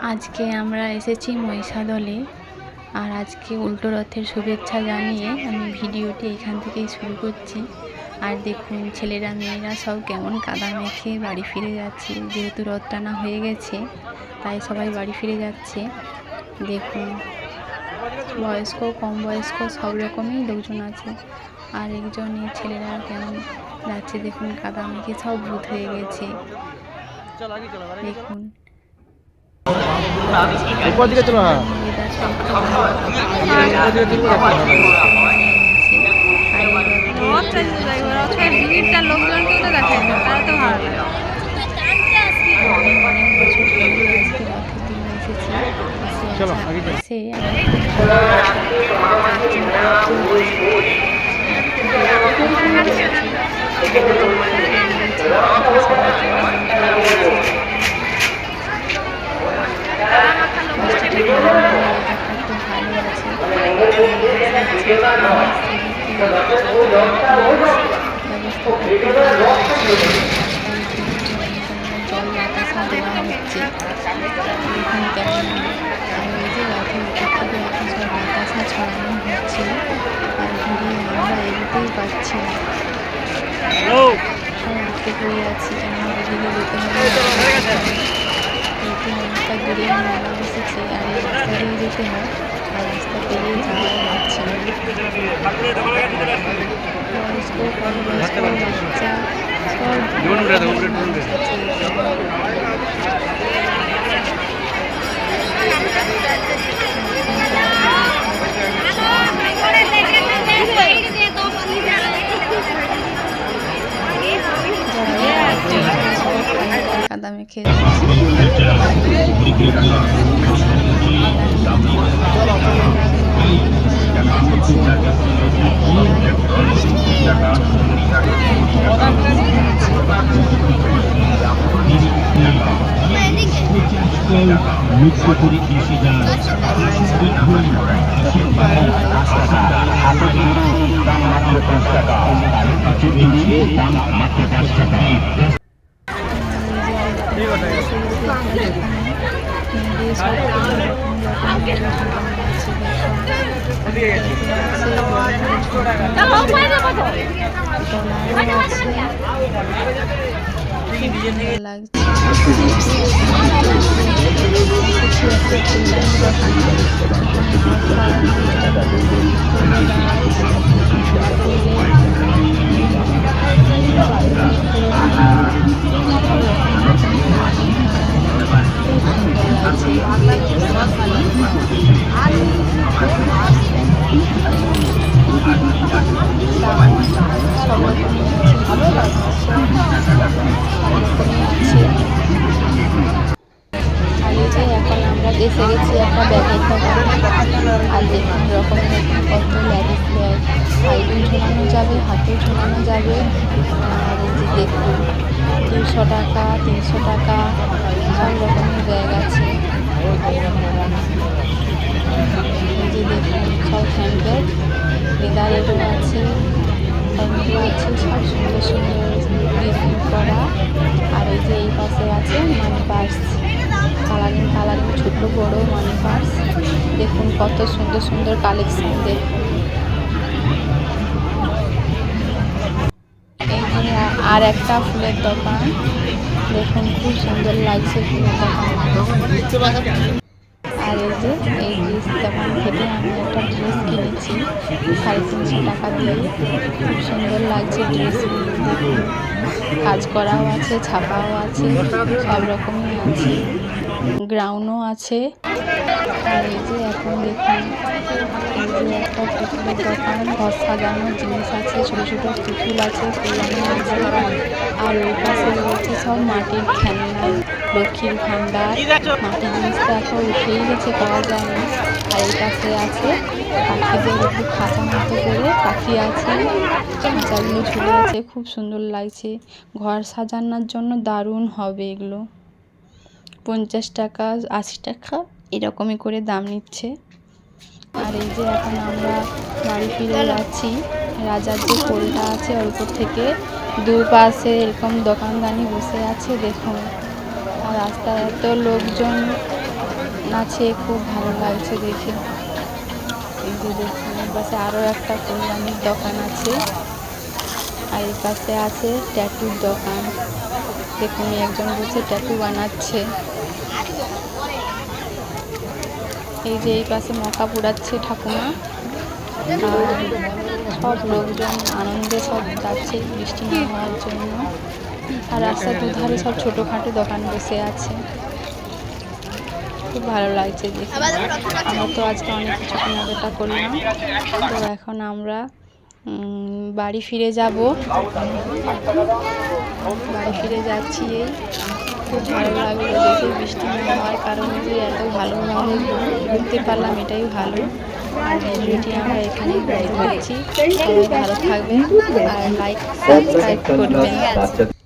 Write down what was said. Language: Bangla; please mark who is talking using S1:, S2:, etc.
S1: আজকে আমরা এসেছি মহিষাদলে। আর আজকে উল্টো রথের শুভেচ্ছা জানিয়ে আমি ভিডিওটি এখান থেকেই শুরু করছি। আর দেখুন ছেলেরা মেয়েরা সব কেমন কাদা মেখে বাড়ি ফিরে যাচ্ছে, যেহেতু রথ টানা হয়ে গেছে তাই সবাই বাড়ি ফিরে যাচ্ছে। দেখুন বয়স্ক কম বয়স্ক সব রকমই লোকজন আছে। আর একজন ছেলেরা কেমন যাচ্ছে দেখুন, কাদা মেখে সব ভূত হয়ে গেছে। দেখুন জল বাতাসা দেওয়া হচ্ছে। দেখুন কেমন যে রথের উপর থেকে এখন সব বাতাসা ছড়ানো হচ্ছে। আর ঘুরিয়ে আমরা এগোতেই পারছি না, সব আটকে পড়ে যাচ্ছি, কেন এদিকে যেতে হবে। এটি অনেকটা দূরে মেলা বসেছে আর এই রাস্তা দিয়ে যেতে হয়, আর রাস্তা পেরিয়ে যাওয়া যাচ্ছে না। বয়স্ক কম বয়স্ক বাচ্চা কাদা মেখে এখন আমরা এসে গেছি একটা ব্যাগের দোকানে। আর দেখুন রকম কত লেডিস ব্যাগ, সাইডেও ঝোলানো যাবে, হাতেও ঝোলানো যাবে। আর এই যে দেখুন 200 টাকা 300 টাকা সব রকমের ব্যাগ আছে। এই যে দেখুন সব হ্যান্ড ব্যাগ, লেদারেরও আছে, এগুলো আছে সব সুন্দর সুন্দর ডিজাইন করা। আর এই যে এই পাশে আছে মানি পার্স, কালারিং কালারিং ছোট বড় মানি পার্স। দেখুন কত সুন্দর সুন্দর কালেকশন। দেখুন এই যে আর একটা ফুলের দোকান, দেখুন খুব সুন্দর লাগছে ফুলের দোকান। আর এই যে এই ড্রেস দোকান থেকে আমি একটা ড্রেস কিনেছি 350 টাকা দিয়ে। খুব সুন্দর লাগছে ড্রেসগুলো, দেখুন কাজ করাও আছে, ছাপাও আছে, সব রকমই আছে, গ্রাউন্ডও আছে। আর এই যে এখন দেখুন এই যে একটা পুতুলের দোকান, ঘর সাজানোর জিনিস আছে, ছোটো ছোটো পুতুল আছে, ফুলানো আছে। আর ওই পাশে রয়েছে সব মাটির খেলনা, লক্ষ্মীর ভাণ্ডার, মাটির জিনিস তো এখন উঠেই গেছে, পাওয়া যায় না। আর এই পাশে আছে পাখিদের একটু খাঁচা মতো করে পাখি আছে, খাঁচাগুলো ঝুলে আছে, খুব সুন্দর লাগছে। ঘর সাজানোর জন্য দারুণ হবে এগুলো। 50 টাকা 80 টাকা এরকমই করে দাম নিচ্ছে। আর এই যে এখন আমরা বাড়ি ফিরে যাচ্ছি, রাজার যে পোলটা আছে ওর উপর থেকে দুপাশে এরকম দোকানদানি বসে আছে, দেখুন। আর রাস্তায় এত লোকজন নাচে, খুব ভালো লাগছে দেখে। এই যে দেখুন এই পাশে আরও একটা ফুলদানির দোকান আছে, আর এই পাশে আছে ট্যাটুর দোকান। দেখুন একজন বসে ট্যাটু বানাচ্ছে। এই যে এই পাশে মকা পোড়াচ্ছে ঠাকুমা, আর সব লোকজন আনন্দে সব যাচ্ছে বৃষ্টি না হওয়ার জন্য। আর রাস্তার দুধারে সব ছোটোখাটো দোকান বসে আছে, খুব ভালো লাগছে দেখে। আমরা তো আজকে অনেক কিছু কেনাকাটা করলাম, তো এখন আমরা বাড়ি ফিরে যাব। বাড়ি ফিরে যাচ্ছি। এই খুব ভালো লাগলো দেখে, বৃষ্টি না হওয়ার কারণে যে এত ভালোভাবে ঘুরতে পারলাম, এটাই ভালো। আর ভিডিওটি আমরা এখানেই বন্ধ করছি। সবাই ভালো থাকবেন আর লাইক সাবস্ক্রাইব করবেন।